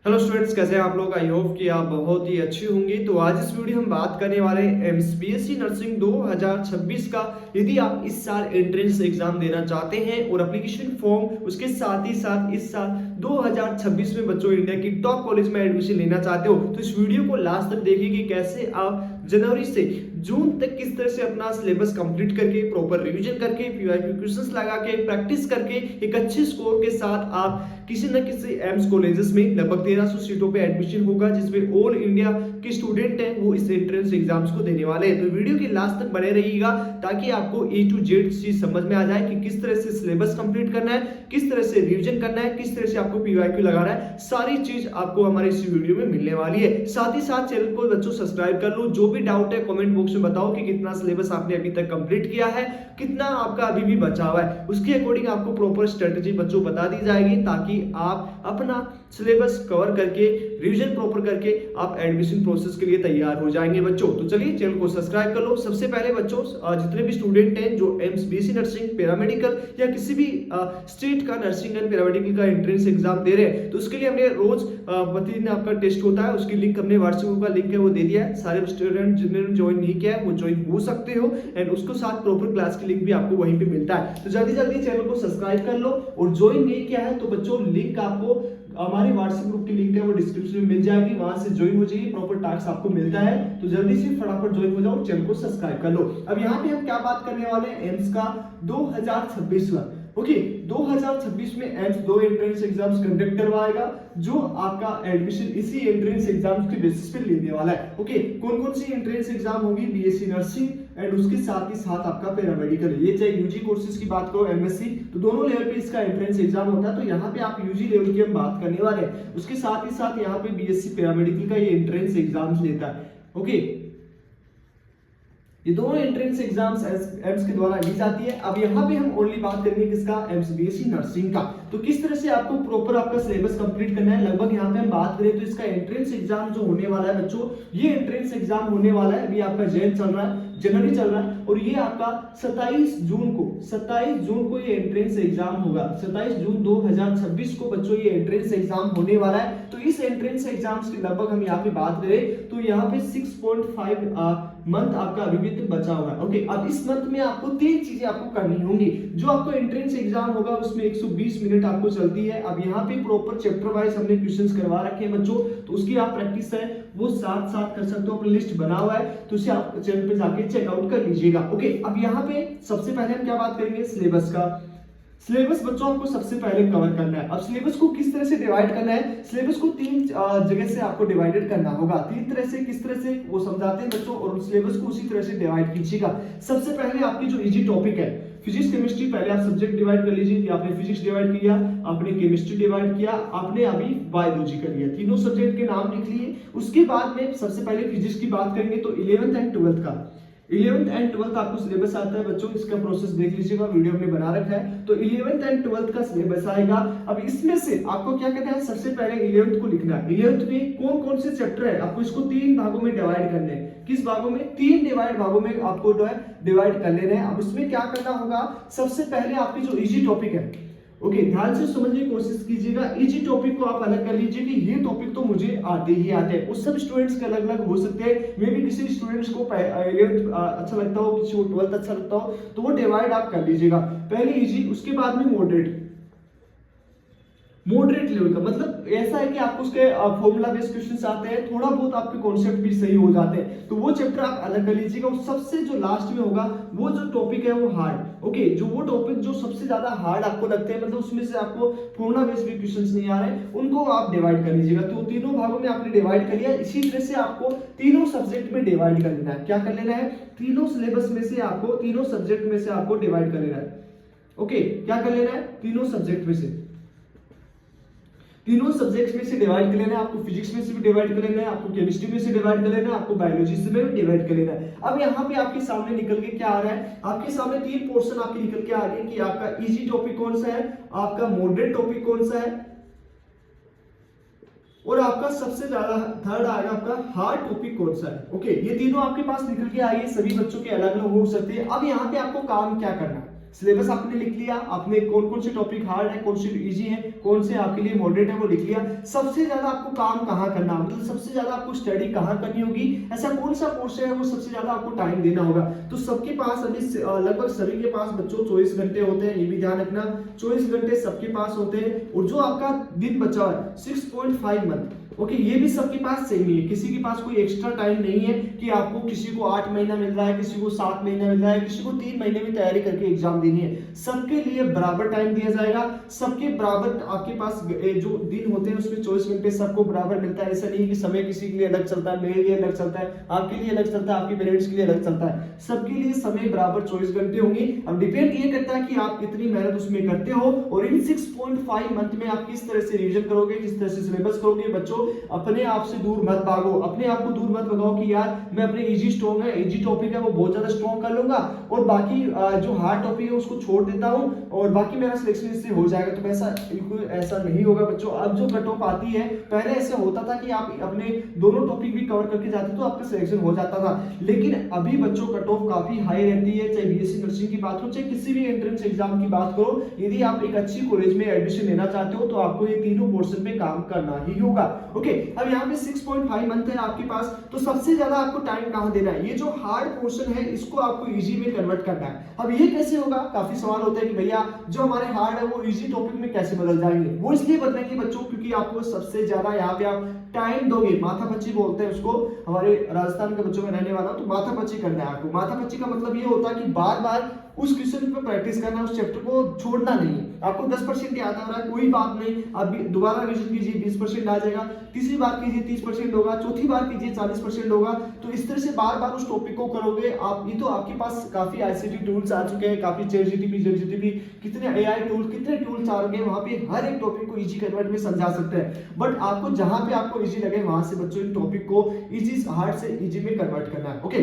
Hello students, कैसे हैं आप लोग। आई होप कि आप बहुत ही अच्छी होंगी। तो आज इस वीडियो हम बात करने वाले हैं बीएससी नर्सिंग 2026 का। यदि आप इस साल एंट्रेंस एग्जाम देना चाहते हैं और एप्लीकेशन फॉर्म उसके साथ ही साथ इस साल 2026 में बच्चों इंडिया की टॉप कॉलेज में एडमिशन लेना चाहते हो, तो इस वीडियो को लास्ट तक देखिए कि कैसे आप जनवरी से जून तक किस तरह से अपना सिलेबस कंप्लीट करके प्रॉपर रिवीजन करके पीवाईक्यू क्वेश्चंस लगा के प्रैक्टिस करके एक अच्छे स्कोर के साथ आप किसी न किसी एम्स कॉलेजेस में लगभग 1300 सीटों पे एडमिशन होगा, जिसमें ऑल इंडिया के स्टूडेंट हैं वो इस एंट्रेंस एग्जाम्स को देने वाले हैं। तो वीडियो के लास्ट तक बने रहिएगा ताकि आपको ए टू जेड चीज समझ में आ जाए कि किस तरह से सिलेबस कंप्लीट करना है, किस तरह से रिवीजन करना है, किस तरह से आपको पीवाईक्यू लगाना है। सारी चीज आपको हमारे इस वीडियो में मिलने वाली है। साथ ही साथ चैनल को बच्चों सब्सक्राइब कर लो। जो भी डाउट है कमेंट बॉक्स में बताओ कि कितना सिलेबस आपने अभी तक कंप्लीट किया है, कितना आपका अभी भी बचा हुआ है। उसके अकॉर्डिंग आपको प्रॉपर स्ट्रेटजी बच्चों बता दी जाएगी ताकि आप अपना सिलेबस कवर करके रिवीजन प्रॉपर करके आप एडमिशन प्रोसेस के लिए तैयार हो जाएंगे बच्चों। तो चलिए चैनल को सब्सक्राइब कर लो। सबसे पहले बच्चों जितने भी स्टूडेंट हैं जो एम्स बीएससी नर्सिंग पैरामेडिकल या किसी भी स्टेट का नर्सिंग एंड पैरामेडिकल का एंट्रेंस एग्जाम दे रहे हैं, तो उसके लिए हमने रोज प्रतिदिन आपका टेस्ट होता है, उसकी लिंक हमने व्हाट्सएप का लिंक है वो दे दिया है। सारे स्टूडेंट जिन्होंने ज्वाइन नहीं किया है वो ज्वाइन हो सकते हो एंड उसको साथ प्रॉपर क्लास की लिंक भी आपको वहीं पे मिलता है। तो जल्दी जल्दी चैनल को सब्सक्राइब कर लो और ज्वाइन नहीं किया है तो बच्चों लिंक आपको हमारे व्हाट्सएप ग्रुप की लिंक है वो डिस्क्रिप्शन में मिल जाएगी, वहां से ज्वाइन हो जाइए। प्रॉपर टास्क आपको मिलता है तो जल्दी से फटाफट ज्वाइन हो जाओ, चैनल को सब्सक्राइब कर लो। अब यहाँ पे हम क्या बात करने वाले हैं एम्स का 2026 का। ओके 2026 में एम्स 2 एंट्रेंस एग्जाम्स कंडक्ट करवाएगा जो आपका एडमिशन इसी एंट्रेंस एग्जाम्स के बेसिस पे लेने वाला है। ओके कौन कौन सी एंट्रेंस एग्जाम होगी, बीएससी नर्सिंग एंड उसके साथ ही साथ आपका पैरामेडिकल। ये चाहे यूजी कोर्सेज की बात करो एमएससी, तो दोनों लेवल पे इसका एंट्रेंस एग्जाम होता है। तो यहाँ पे आप यूजी लेवल की हम बात करने वाले हैं, उसके साथ ही साथ यहाँ पे बीएससी पैरामेडिकल का ये एंट्रेंस एग्जाम्स लेता है। ओके ये दोनों एंट्रेंस एग्जाम्स एम्स के द्वारा ली जाती है। अब यहाँ पे हम ओनली बात करेंगे किसका, एम्स बीएससी नर्सिंग का। तो किस तरह से आपको प्रॉपर आपका सिलेबस कंप्लीट करना है, लगभग यहाँ पे हम बात करें तो इसका एंट्रेंस एग्जाम जो होने वाला है बच्चों, ये एंट्रेंस एग्जाम होने वाला है, अभी आपका जनवरी चल रहा है और ये आपका 27 जून को ये एंट्रेंस एग्जाम होगा। 27 जून 2026 को बच्चों ये एंट्रेंस एग्जाम होने वाला है। तो इस एंट्रेंस एग्जाम्स की लगभग हम यहाँ पे बात करें तो यहाँ पे 6.5 मंथ आपका अभी भी बचा हुआ है। ओके अब इस मंथ में आपको 3 चीजें आपको करनी होंगी। जो आपको एंट्रेंस एग्जाम होगा उसमें 120 मिनट आपको चलती है। अब यहाँ पे प्रॉपर चैप्टर वाइज हमने क्वेश्चंस करवा रखे हैं बच्चों, तो उसकी आप प्रैक्टिस है वो साथ साथ कर सकते हो, अपनी लिस्ट बना हुआ है तो उसे आप चैनल पे जाके चेकआउट कर लीजिएगा। ओके अब यहाँ पे सबसे पहले हम क्या बात करेंगे, सिलेबस का। सिलेबस बच्चों आपको सबसे पहले कवर करना है। अब सिलेबस को किस तरह से डिवाइड करना है, सिलेबस को 3 जगह से आपको डिवाइडेड करना होगा। 3 तरह से, किस तरह से वो समझाते हैं बच्चों, और सिलेबस को उसी तरह से डिवाइड कीजिएगा। सबसे पहले आपकी जो इजी टॉपिक है फिजिक्स केमिस्ट्री, पहले आप सब्जेक्ट डिवाइड कर लीजिए कि आपने फिजिक्स डिवाइड किया, आपने केमिस्ट्री डिवाइड किया, आपने अभी बायोलॉजी कर लिया, तीनों सब्जेक्ट के नाम लिख लिए। उसके बाद में सबसे पहले फिजिक्स की बात करेंगे तो 11th एंड 12th का 11th एंड 12th आपको सिलेबस आता है बच्चों, इसका प्रोसेस देख लीजिएगा, वीडियो हमने बना रखा है। तो 11th एंड 12th का सिलेबस आएगा। अब इसमें से आपको क्या कहना है, सबसे पहले 11th को लिखना है। 11th में कौन कौन से चैप्टर है, आपको इसको 3 भागों में डिवाइड करने हैं। किस भागों में, 3 भागों में आपको जो है डिवाइड कर लेना है। अब इसमें क्या करना होगा, सबसे पहले आपकी जो इजी टॉपिक है, ओके ध्यान से समझने की कोशिश कीजिएगा। इजी टॉपिक को आप अलग कर लीजिए कि ये टॉपिक तो मुझे आते ही आते हैं। उस सब स्टूडेंट्स के अलग अलग हो सकते हैं, मे भी किसी स्टूडेंट्स को 11th अच्छा लगता हो, किसी को 12th अच्छा लगता हो, तो वो डिवाइड आप कर लीजिएगा। पहले इजी, उसके बाद में मॉडरेट लेवल का, मतलब ऐसा है कि आपको उसके फॉर्मूला बेस्ड क्वेश्चंस आते हैं, थोड़ा बहुत आपके कॉन्सेप्ट भी सही हो जाते हैं, तो वो चैप्टर आप अलग कर लीजिएगा। और सबसे जो लास्ट में होगा वो जो टॉपिक है वो हार्ड। ओके जो वो टॉपिक जो सबसे ज्यादा हार्ड आपको लगते हैं, मतलब उसमें से आपको फॉर्मूला बेस्ड भी क्वेश्चंस नहीं आ रहे, उनको आप डिवाइड कर लीजिएगा। तो तीनों भागों में आपने डिवाइड कर लिया। इसी तरह से आपको तीनों सब्जेक्ट में डिवाइड कर लेना है। क्या कर लेना है, तीनों सिलेबस में से आपको, तीनों सब्जेक्ट में से आपको डिवाइड कर लेना है। ओके क्या कर लेना है, तीनों सब्जेक्ट में से, तीनों सब्जेक्ट्स में से डिवाइड कर लेना है। आपको फिजिक्स में से भी डिवाइड कर लेना है, आपको केमिस्ट्री में से डिवाइड कर लेना है, आपको बायोलॉजी से भी डिवाइड कर लेना है। अब यहाँ पे आपके सामने निकल के क्या आ रहा है, आपके सामने 3 पोर्शन आपके निकल के आ रहे हैं कि आपका इजी टॉपिक कौन सा है, आपका मॉडरेट टॉपिक कौन सा है, और आपका सबसे ज्यादा थर्ड आएगा आपका हार्ड टॉपिक कौन सा है। ओके ये तीनों आपके पास निकल के आइए, सभी बच्चों के अलग अलग हो सकते हैं। अब यहाँ पे आपको काम क्या करना है, सिलेबस आपने लिख लिया, आपने कौन कौन से टॉपिक हार्ड है, कौन से इजी है, कौन से आपके लिए मॉडरेट है वो लिख लिया। सबसे ज्यादा आपको काम कहाँ करना, मतलब सबसे ज्यादा आपको स्टडी कहाँ करनी होगी, ऐसा कौन सा कोर्स है वो सबसे ज्यादा आपको टाइम देना होगा। तो सबके पास अभी लगभग सभी के पास बच्चों 24 घंटे होते हैं, ये भी ध्यान रखना, 24 घंटे सबके पास होते हैं। और जो आपका दिन बचा है 6.5 मंथ, ओके, ये भी सबके पास सेम ही है, किसी के पास कोई एक्स्ट्रा टाइम नहीं है कि आपको किसी को 8 महीना मिल रहा है, किसी को 7 महीना मिल रहा है, किसी को 3 महीने में तैयारी करके एग्जाम देनी है। सबके लिए बराबर टाइम दिया जाएगा, सबके बराबर आपके पास जो दिन होते हैं उसमें 24 घंटे सबको बराबर मिलता है। ऐसा नहीं कि समय किसी के लिए अलग चलता है, मेरे लिए अलग चलता है, आपके लिए अलग चलता है, आपके पेरेंट्स के लिए अलग चलता है, सबके लिए समय बराबर 24 घंटे होंगे। अब डिपेंड ये करता है कि आप कितनी मेहनत उसमें करते हो और इन 6.5 मंथ में आप किस तरह से रिवीजन करोगे, किस तरह से सिलेबस करोगे। बच्चों अपने आप से दूर मत भागो, अपने आप को दूर मत भगाओ कि यार मैं अपने इजी स्ट्रॉन्ग है, इजी टॉपिक है वो बहुत ज्यादा स्ट्रॉन्ग कर लूंगा और बाकी जो हार्ड टॉपिक है उसको छोड़ देता हूं और बाकी मेरा सिलेक्शन इससे हो जाएगा। तो ऐसा बिल्कुल ऐसा नहीं होगा बच्चों। अब जो कट ऑफ आती है, पहले ऐसा होता था कि आप अपने दोनों टॉपिक भी कवर करके जाते तो आपका सिलेक्शन हो जाता था, लेकिन अभी बच्चों कट ऑफ काफी हाई रहती है, चाहे बीएससी नर्सिंग की बात हो, चाहे किसी भी एंट्रेंस एग्जाम की बात करो। यदि आप एक अच्छी कॉलेज में एडमिशन लेना चाहते हो तो आपको ये तीनों पोर्शन पे काम करना ही होगा। ओके, अब यहाँ पे 6.5 मंथ है आपके पास, तो सबसे ज्यादा आपको टाइम कहां देना है, ये जो हार्ड पोर्शन है इसको आपको इजी में कन्वर्ट करना है। अब ये कैसे होगा, काफी सवाल होते हैं कि भैया जो हमारे हार्ड है वो इजी टॉपिक में कैसे बदल जाएंगे। वो इसलिए बदलेंगे बच्चों क्योंकि आपको सबसे ज्यादा यहाँ पे आप टाइम दोगे, माथा पच्ची बोलते हैं उसको, हमारे राजस्थान के बच्चों में रहने वाला, तो माथा पच्ची करना है आपको। माथा पच्ची का मतलब ये होता है कि बार बार उस क्वेश्चन पे प्रैक्टिस करना है, उस चैप्टर को छोड़ना नहीं है। आपको 10% याद आ रहा है कोई बात नहीं, आप दोबारा रिवीजन कीजिए 20% आ जाएगा, तीसरी बार कीजिए 30% होगा, चौथी बार कीजिए 40% होगा। तो इस तरह से बार बार उस टॉपिक को करोगे आप। ये तो आपके पास काफी आईसीटी टूल्स आ चुके हैं, काफी चैट जीपीटी कितने एआई टूल, कितने टूल्स आ गए, वहां पे हर एक टॉपिक को इजी कन्वर्ट में समझा सकते हैं। बट आपको जहां पे आपको इजी लगे वहां से बच्चों इन टॉपिक को इजी हार्ड से इजी में कन्वर्ट करना है। ओके,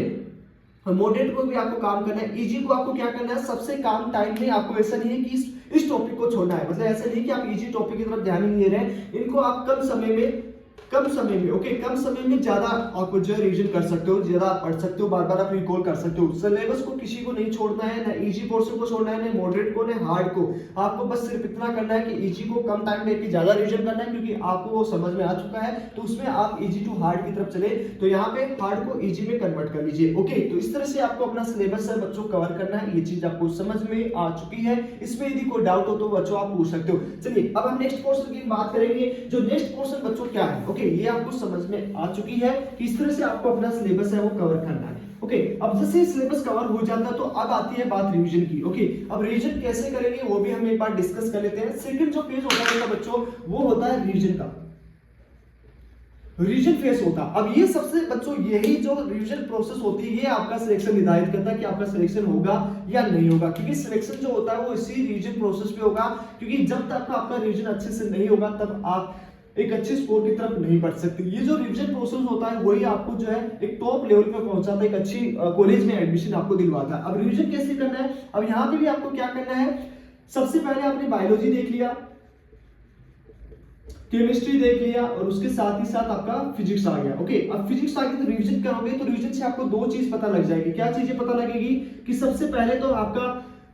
मॉडरेट को भी आपको काम करना है, इजी को आपको क्या करना है, सबसे कम टाइम में। आपको ऐसा नहीं है कि इस टॉपिक को छोड़ना है, मतलब ऐसा नहीं कि आप इजी टॉपिक की तरफ ध्यान ही नहीं दे रहे हैं, इनको आप कम समय में ओके कम समय में ज्यादा आप जो है रिवीजन कर सकते हो, ज्यादा पढ़ सकते हो, बार बार आप रिकॉल कर सकते हो। सिलेबस को किसी को नहीं छोड़ना है, ना इजी पोर्शन को छोड़ना है, ना मॉडरेट को, ना हार्ड को। आपको बस सिर्फ इतना करना है कि इजी को कम टाइम लेके ज्यादा रिवीजन करना है, क्योंकि आपको वो समझ में आ चुका है, तो उसमें आप इजी टू हार्ड की तरफ चले, तो यहाँ पे हार्ड को इजी में कन्वर्ट कर लीजिए। ओके, तो इस तरह से आपको अपना सिलेबस है बच्चों कवर करना है, ये चीज आपको समझ में आ चुकी है। इसमें यदि कोई डाउट हो तो बच्चों आप पूछ सकते हो। चलिए अब हम नेक्स्ट पोर्शन की बात करेंगे। जो नेक्स्ट पोर्शन बच्चों क्या है, ओके, ये आपको समझ में आ चुकी है कि इस तरह से आपको अपना सिलेबस है वो कवर करना है। ओके, अब जैसे सिलेबस कवर हो जाता है तो अब आती है बात रिवीजन की। ओके, अब रिवीजन कैसे करेंगे वो भी हम एक बार डिस्कस कर लेते हैं। सेकंड जो फेज होता है बच्चों वो होता है रिवीजन का, रिवीजन फेज होता है। अब ये सबसे बच्चों यही जो रिवीजन प्रोसेस होती है ये आपका सिलेक्शन निर्धारित करता है कि आपका सिलेक्शन होगा या नहीं होगा, क्योंकि सिलेक्शन जो होता है वो इसी रिवीजन प्रोसेस पे होगा। क्योंकि जब तक आपका रिवीजन अच्छे से नहीं होगा तब आप एक अच्छे स्कोर की तरफ नहीं बढ़ सकते। ये जो रिवीजन प्रोसेस होता है वही आपको जो है एक टॉप लेवल पे पहुंचाता है, एक अच्छी कॉलेज में एडमिशन आपको दिलवाता है। अब रिवीजन कैसे करना है, अब यहाँ पे भी आपको क्या करना है, सबसे पहले आपने बायोलॉजी देख लिया, केमिस्ट्री देख लिया और उसके साथ ही साथ आपका फिजिक्स आ गया। ओके, अब फिजिक्स आ गई तो रिवीजन करोगे तो रिवीजन से आपको दो चीज पता लग जाएगी। क्या चीजें पता लगेगी कि सबसे पहले तो आपका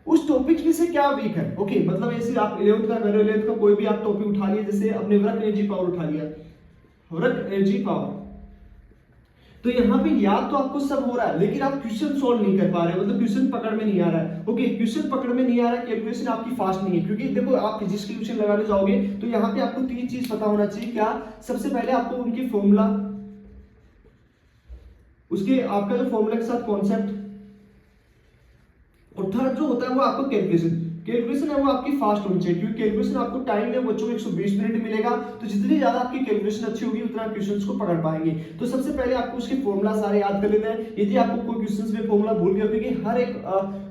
उस टॉपिक में से क्या वीक है। ओके, मतलब ऐसे आप 11th का कर रहे हो, 11th का कोई भी आप टॉपिक उठा लिया, जैसे अपने वर्क एनर्जी पावर उठा लिया, वर्क एनर्जी पावर, तो यहाँ पे याद तो आपको सब हो रहा है लेकिन आप क्वेश्चन सॉल्व नहीं कर पा रहे हो, मतलब क्वेश्चन पकड़ में नहीं आ रहा है। ओके, क्वेश्चन पकड़ में नहीं आ रहा है, कैलकुलेशन आपकी फास्ट नहीं है, क्योंकि देखो आप फिजिक्स के क्वेश्चन लगाने जाओगे तो यहाँ पे आपको तीन चीज पता होना चाहिए। क्या, सबसे पहले आपको उनकी फॉर्मूला, उसके आपका जो फॉर्मूला के साथ कॉन्सेप्ट, और थर्ड जो होता है वो आपको कैलकुलेशन है वो आपकी फास्ट होनी चाहिए, क्योंकि कैलकुलेशन आपको टाइम में बच्चों 120 मिनट मिलेगा, तो जितनी ज्यादा आपकी कैलकुलेशन अच्छी होगी उतना क्वेश्चंस को पकड़ पाएंगे। तो सबसे पहले आपको उसके फॉर्मूला सारे याद कर लेते हैं। यदि आपको कोई क्वेश्चंस में फॉर्मूला भूल गया, क्योंकि हर एक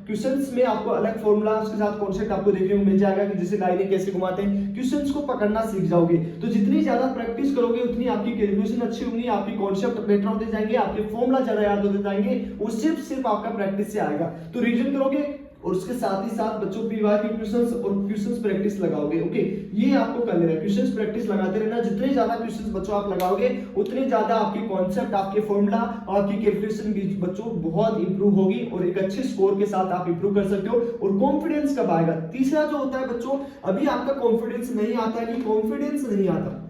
क्वेश्चंस में आपको अलग फॉर्मूला उसके साथ कॉन्सेप्ट आपको देखने को मिल जाएगा कि जैसे लाइनें कैसे घुमाते हैं, क्वेश्चंस को पकड़ना सीख जाओगे। तो जितनी ज्यादा प्रैक्टिस करोगे उतनी आपकी कैलकुलेशन अच्छी होगी, आपकी कॉन्सेप्ट बेटर होते जाएंगे, आपके फॉर्मूला ज्यादा याद होते जाएंगे, वो सिर्फ आपका प्रैक्टिस से आएगा। तो रिवीजन करोगे और उसके साथ ही साथ बच्चों पीवाईक्यू क्वेश्चंस और क्वेश्चंस प्रैक्टिस लगाओगे। ओके, ये आपको कर लेना है, क्वेश्चंस प्रैक्टिस लगाते रहना। जितने ज्यादा क्वेश्चंस बच्चों आप लगाओगे उतने ज्यादा आपके कॉन्सेप्ट, आपके फॉर्मूला, आपकी कैलकुलेशन भी बच्चों बहुत इंप्रूव होगी और एक अच्छे स्कोर के साथ आप इंप्रूव कर सकते हो। और कॉन्फिडेंस कब आएगा? तीसरा जो होता है बच्चों, अभी आपका कॉन्फिडेंस नहीं आता है कि कॉन्फिडेंस नहीं आता।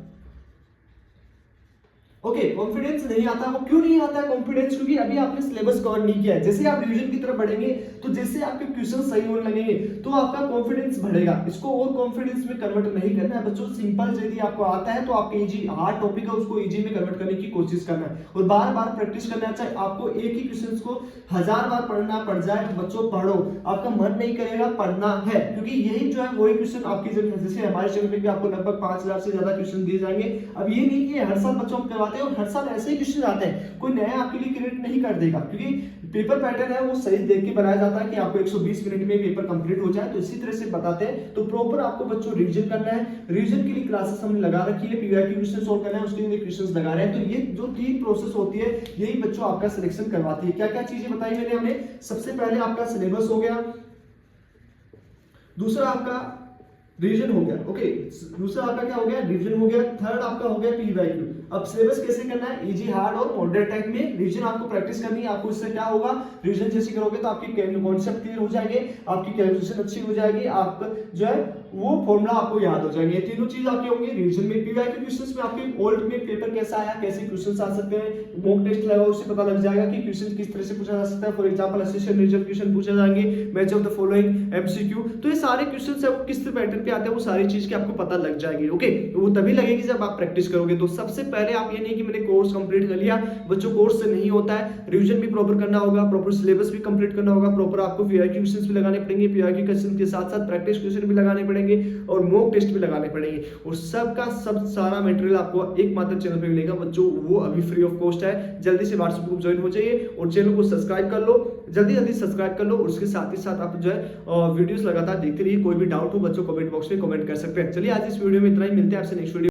ओके, कॉन्फिडेंस नहीं आता। वो क्यों नहीं आता है कॉन्फिडेंस? क्योंकि अभी आपने सिलेबस कवर नहीं किया है। जैसे आप रिवीजन की तरफ बढ़ेंगे तो जैसे आपके क्वेश्चन सही होने लगेंगे तो आपका कॉन्फिडेंस बढ़ेगा। इसको और कॉन्फिडेंस में कन्वर्ट नहीं करना है बच्चों। सिंपल यदि आपको आता है तो आपके इजी हार्ड टॉपिक है उसको इजी में कन्वर्ट करने की कोशिश करना है और बार बार प्रैक्टिस करना है। चाहे आपको एक ही क्वेश्चन को 1000 बार पढ़ना पड़ जाए तो बच्चों पढ़ो, आपका मन नहीं करेगा, पढ़ना है। क्योंकि यही जो है वही क्वेश्चन आपकी जैसे हमारे चैनल में भी आपको लगभग 5000 से ज्यादा क्वेश्चन दिए जाएंगे। अब ये नहीं कि हर साल बच्चों हम करवाते हैं और हर साल ऐसे ही क्वेश्चन आते हैं, कोई नया आपके लिए क्रिएट नहीं कर देगा। क्योंकि पेपर पैटर्न है वो सही देख के बनाया जाता है कि आपको 120 मिनट में पेपर कंप्लीट हो जाए, तो इसी तरह से बताते हैं। तो प्रॉपर आपको बच्चों रिवीजन करना है। रिवीजन के लिए क्लासेस हमने लगा रखी है, पीवाईक्यू क्वेश्चन सॉल्व करना है, उसके लिए क्वेश्चंस लगा रहे हैं। तो ये जो 3 प्रोसेस होती है यही बच्चों आपका सिलेक्शन करवाती है। क्या क्या चीजें बताई मैंने हमने? सबसे पहले आपका सिलेबस हो गया, दूसरा आपका रिवीजन हो गया। ओके, दूसरा आपका क्या हो गया? रिवीजन हो गया। थर्ड आपका हो गया पीवाईक्यू। अब सिलेबस कैसे करना है? इजी, हार्ड और मॉडरेट टाइप में रिवीजन आपको प्रैक्टिस करनी है। आपको इससे क्या होगा? रिवीजन जैसे करोगे तो आपकी कॉन्सेप्ट क्लियर हो जाएंगे, आपकी कैलकुलेशन अच्छी हो जाएगी, आपका जो है वो फॉर्मूला आपको याद हो जाएंगे। ये तीनों चीज आपकी होंगी रिवीजन में। पीवाईक्यू क्वेश्चंस में आपके ओल्ड में पेपर कैसा आया, कैसे क्वेश्चंस आ सकते हैं, मॉक टेस्ट लगाओ, उससे पता लग जाएगा कि क्वेश्चन किस तरह से पूछा जा सकता है। For example assistant result question पूछे जाएंगे, match of the following, MCQ. तो ये सारे क्वेश्चंस है वो किस पैटर्न पे आते हैं, वो सारी चीज की आपको पता लग जाएगी। ओके, वो तभी लगेगी जब आप प्रैक्टिस करोगे। तो सबसे पहले आप ये नहीं कि मैंने कोर्स कंप्लीट कर लिया, बच्चों कोर्स से नहीं होता है। रिवीजन भी प्रॉपर करना होगा, प्रॉपर सिलेबस भी कंप्लीट करना होगा, प्रॉपर आपको पीवाईक्यू क्वेश्चंस भी लगाने पड़ेंगे, पीवाईक्यू क्वेश्चन के साथ साथ प्रैक्टिस क्वेश्चन भी लगाने पड़ेंगे और मॉक टेस्ट भी लगाने पड़ेंगे। और सबका सब सारा मटेरियल आपको एकमात्र चैनल पे मिलेगा बच्चों, वो अभी फ्री ऑफ कॉस्ट है। जल्दी से व्हाट्सएप ग्रुप ज्वाइन हो जाइए और चैनल को सब्सक्राइब कर लो, जल्दी जल्दी सब्सक्राइब कर लो। और उसके साथ ही साथ आप जो है वीडियोस लगातार देखते रहिए। कोई भी डाउट हो बच्चों कमेंट बॉक्स में कमेंट कर सकते हैं। चलिए आज इस वीडियो में इतना ही, मिलते हैं आपसे नेक्स्ट वीडियो।